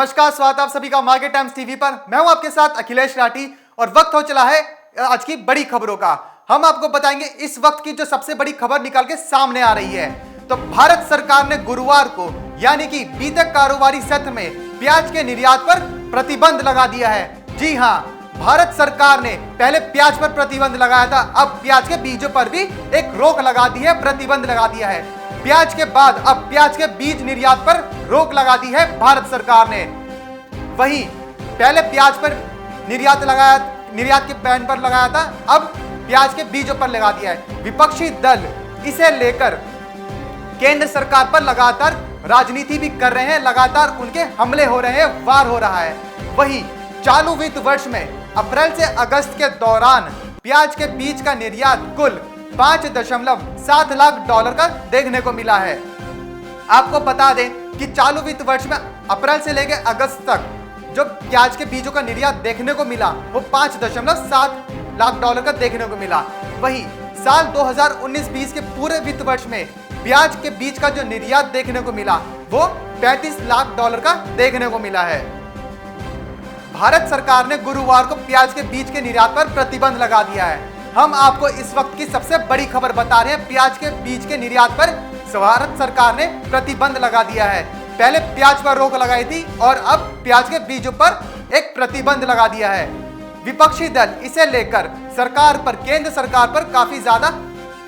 नमस्कार, स्वागत आप सभी का मार्केट टाइम्स टीवी पर। मैं हूं आपके साथ अखिलेश राठी और वक्त हो चला है आज की बड़ी खबरों का। हम आपको बताएंगे इस वक्त की जो सबसे बड़ी खबर निकल के सामने आ रही है। तो भारत सरकार ने गुरुवार को यानी कि बीते कारोबारी सत्र में प्याज के निर्यात पर प्रतिबंध लगा दिया है। जी हां, भारत सरकार ने पहले प्याज पर प्रतिबंध लगाया था, अब प्याज के बीजों पर भी एक रोक लगा दी है, प्रतिबंध लगा दिया है। प्याज के बाद अब प्याज के बीज निर्यात पर रोक लगा दी है भारत सरकार ने। वहीं पहले प्याज पर निर्यात के बैन पर लगाया था, अब प्याज के बीजों पर लगा दिया है। विपक्षी दल इसे लेकर केंद्र सरकार पर लगातार राजनीति भी कर रहे हैं, लगातार उनके हमले हो रहे हैं, वार हो रहा है। वहीं चालू वित्त वर्ष में अप्रैल से अगस्त के दौरान प्याज के बीज का निर्यात कुल 5.7 लाख डॉलर का देखने को मिला है। आपको बता दें कि चालू वित्त वर्ष में अप्रैल से लेकर अगस्त तक जो प्याज के बीजों का निर्यात देखने को मिला वो 5.7 लाख डॉलर का देखने को मिला। वहीं साल 2019-20 के पूरे वित्त वर्ष में प्याज के बीज का जो निर्यात देखने को मिला वो 35 लाख डॉलर का देखने को मिला है। भारत सरकार ने गुरुवार को प्याज के बीज के निर्यात पर प्रतिबंध लगा दिया है। हम आपको इस वक्त की सबसे बड़ी खबर बता रहे हैं। प्याज के बीज के निर्यात पर भारत सरकार ने प्रतिबंध लगा दिया है। पहले प्याज पर रोक लगाई थी और अब प्याज के बीजों पर एक प्रतिबंध लगा दिया है। विपक्षी दल इसे लेकर केंद्र सरकार पर काफी ज्यादा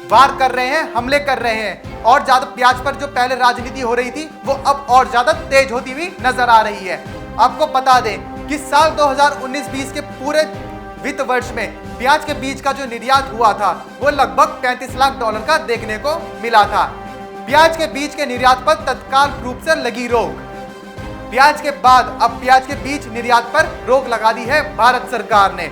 वार कर रहे हैं, हमले कर रहे हैं और ज्यादा प्याज पर जो पहले राजनीति हो रही थी वो अब और ज्यादा तेज होती हुई नजर आ रही है। आपको बता दें कि साल 2019-20 के पूरे वित्त वर्ष में प्याज के बीज का जो निर्यात हुआ था वो लगभग 35 लाख डॉलर का देखने को मिला था। प्याज के बीज के निर्यात पर तत्काल रूप से लगी रोक। प्याज के बाद अब प्याज के बीज निर्यात पर रोक लगा दी है भारत सरकार ने।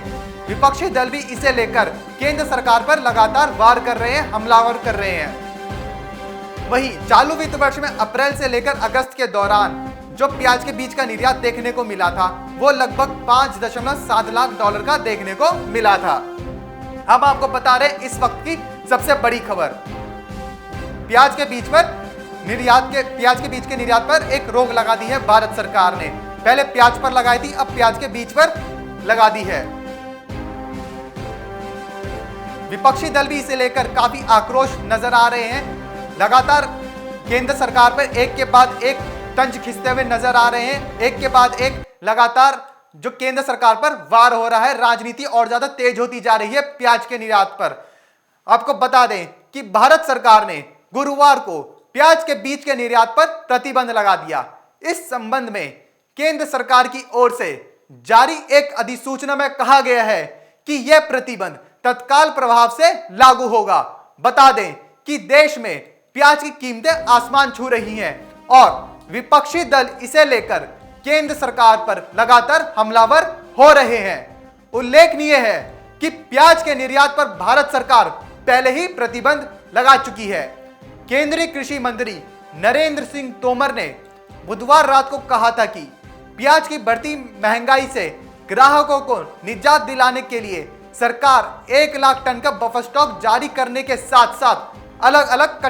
विपक्षी दल भी इसे लेकर केंद्र सरकार पर लगातार वार कर रहे हैं, हमलावर कर रहे हैं। वहीं चालू वित्त वर्ष में अप्रैल से लेकर अगस्त के दौरान जो प्याज के बीज का निर्यात देखने को मिला था वो लगभग 5.7 लाख डॉलर का देखने को मिला था। हम आपको बता रहे इस वक्त की सबसे बड़ी खबर, प्याज के बीज के निर्यात पर एक रोक लगा दी है भारत सरकार ने। पहले प्याज पर लगाई थी, अब प्याज के बीज पर लगा दी है। विपक्षी दल भी इसे लेकर काफी आक्रोश नजर आ रहे हैं, लगातार केंद्र सरकार पर एक के बाद एक तंज खींचते हुए नजर आ रहे हैं। एक के बाद एक लगातार जो केंद्र सरकार पर वार हो रहा है, राजनीति और ज्यादा तेज होती जा रही है प्याज के निर्यात पर। आपको बता दें कि भारत सरकार ने गुरुवार को प्याज के बीज के निर्यात पर प्रतिबंध लगा दिया। इस संबंध में केंद्र सरकार की ओर से जारी एक अधिसूचना में कहा गया है कि यह प्रतिबंध तत्काल प्रभाव से लागू होगा। बता दें कि देश में प्याज की कीमतें आसमान छू रही हैं और विपक्षी दल इसे लेकर केंद्र सरकार पर लगातार हमलावर हो रहे हैं। उल्लेखनीय है कि प्याज के निर्यात पर भारत सरकार पहले ही प्रतिबंध लगा चुकी है। केंद्रीय कृषि मंत्री नरेंद्र सिंह तोमर ने बुधवार रात को कहा था कि प्याज की बढ़ती महंगाई से ग्राहकों को निजात दिलाने के लिए सरकार 1 लाख टन का बफर स्टॉक जारी करने के साथ साथ अलग अलग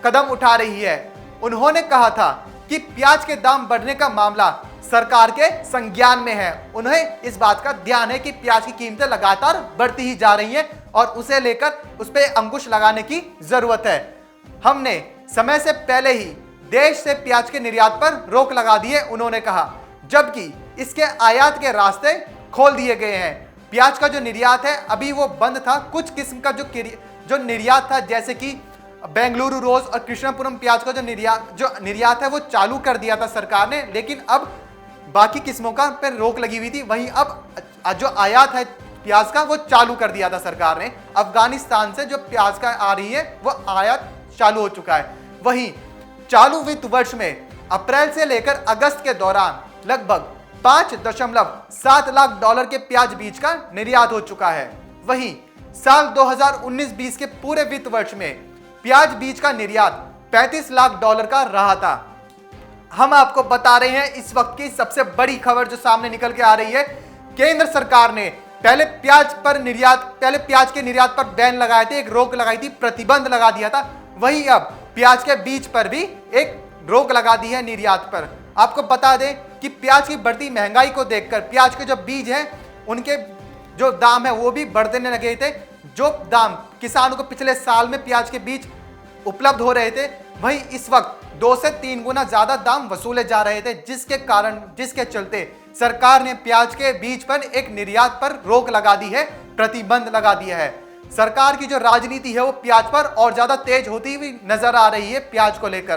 कदम उठा रही है। उन्होंने कहा था कि प्याज के दाम बढ़ने का मामला सरकार के संज्ञान में है। उन्हें इस बात का ध्यान है कि प्याज की कीमतें लगातार बढ़ती ही जा रही हैं और उसे लेकर उस पर अंकुश लगाने की जरूरत है। हमने समय से पहले ही देश से प्याज के निर्यात पर रोक लगा दी है, उन्होंने कहा, जबकि इसके आयात के रास्ते खोल दिए गए हैं। प्याज का जो निर्यात है अभी वो बंद था। कुछ किस्म का जो निर्यात था जैसे कि बेंगलुरु रोज और कृष्णापुरम प्याज का जो निर्यात है वो चालू कर दिया था सरकार ने, लेकिन अब बाकी किस्मों का पर रोक लगी हुई थी। वहीं अब जो आयात है प्याज का वो चालू कर दिया था सरकार ने। अफगानिस्तान से जो प्याज का आ रही है वो आयात चालू हो चुका है। वहीं चालू वित्त वर्ष में अप्रैल से लेकर अगस्त के दौरान लगभग 5.7 लाख डॉलर के प्याज बीज का निर्यात हो चुका है। वहीं साल 2019-20 के पूरे वित्त वर्ष में प्याज बीज का निर्यात 35 लाख डॉलर का रहा था। हम आपको बता रहे हैं इस वक्त की सबसे बड़ी खबर जो सामने निकल के आ रही है। केंद्र सरकार ने पहले प्याज के निर्यात पर बैन लगाए थे, एक रोक लगाई थी, प्रतिबंध लगा दिया था। वहीं अब प्याज के बीज पर भी एक रोक लगा दी है निर्यात पर। आपको बता दें कि प्याज की बढ़ती महंगाई को देखकर प्याज के जो बीज हैं उनके जो दाम है वो भी बढ़ने लगे थे। जो दाम किसानों को पिछले साल में प्याज के बीज उपलब्ध हो रहे थे, वहीं इस वक्त 2 से 3 गुना ज्यादा दाम वसूले जा रहे थे, जिसके चलते सरकार ने प्याज के बीज पर एक निर्यात पर रोक लगा दी है, प्रतिबंध लगा दिया है। सरकार की जो राजनीति है वो प्याज पर और ज्यादा तेज होती हुई नजर आ रही है। प्याज को लेकर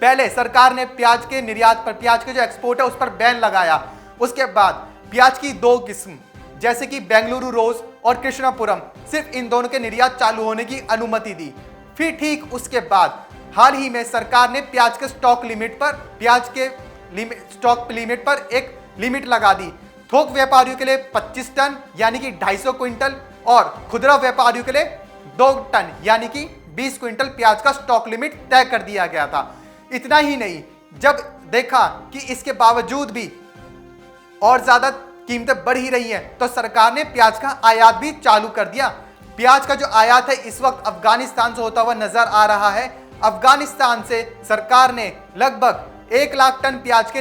पहले सरकार ने प्याज के निर्यात पर, प्याज के जो एक्सपोर्ट है उस पर बैन लगाया। उसके बाद प्याज की 2 किस्म जैसे कि बेंगलुरु रोज और कृष्णापुरम, सिर्फ इन दोनों के निर्यात चालू होने की अनुमति दी। फिर ठीक उसके बाद हाल ही में सरकार ने प्याज के स्टॉक लिमिट पर एक लिमिट लगा दी। थोक व्यापारियों के लिए 25 टन यानी कि 250 क्विंटल और खुदरा व्यापारियों के लिए 2 टन यानी कि 20 क्विंटल प्याज का स्टॉक लिमिट तय कर दिया गया था। इतना ही नहीं, जब देखा कि इसके बावजूद भी और ज्यादा कीमतें बढ़ ही रही हैं, तो सरकार ने प्याज का आयात भी चालू कर दिया। प्याज का जो आयात है इस वक्त अफगानिस्तान से होता हुआ नजर आ रहा है। अफगानिस्तान से सरकार ने लगभग 1 लाख टन प्याज के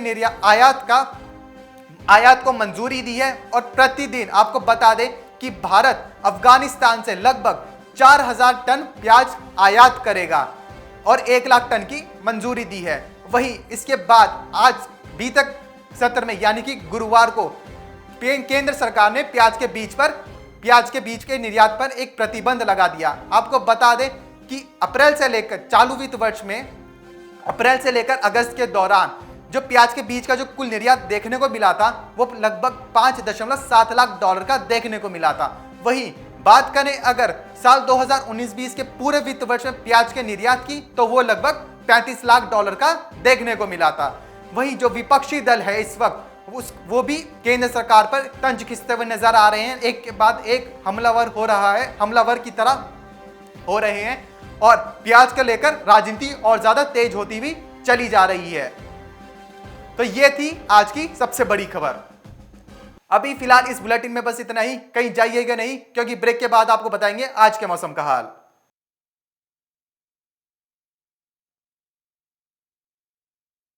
आयात को मंजूरी दी है। और प्रतिदिन आपको बता दें कि भारत अफगानिस्तान से लगभग 4000 टन प्याज आयात करेगा और 1 लाख टन की मंजूरी दी है। वहीं इसके बाद आज बीतक सत्र में यानी कि गुरुवार को केंद्र सरकार ने प्याज के बीज के निर्यात पर एक प्रतिबंध लगा दिया। आपको बता दें कि अप्रैल से लेकर चालू वित्त वर्ष में अप्रैल से लेकर अगस्त के दौरान जो प्याज के बीज का जो कुल निर्यात देखने को मिला था वो लगभग $5.7 लाख का देखने को मिला था। वहीं बात करें अगर साल 2019-20 के पूरे वित्त वर्ष में प्याज के निर्यात की तो वो लगभग $35 लाख का देखने को मिला था। वहीं जो विपक्षी दल है इस वक्त वो भी केंद्र सरकार पर तंज खींचते हुए नजर आ रहे हैं। एक के बाद एक हमलावर की तरह हो रहे हैं और प्याज को लेकर राजनीति और ज्यादा तेज होती हुई चली जा रही है। तो ये थी आज की सबसे बड़ी खबर। अभी फिलहाल इस बुलेटिन में बस इतना ही, कहीं जाइएगा नहीं क्योंकि ब्रेक के बाद आपको बताएंगे आज के मौसम का हाल।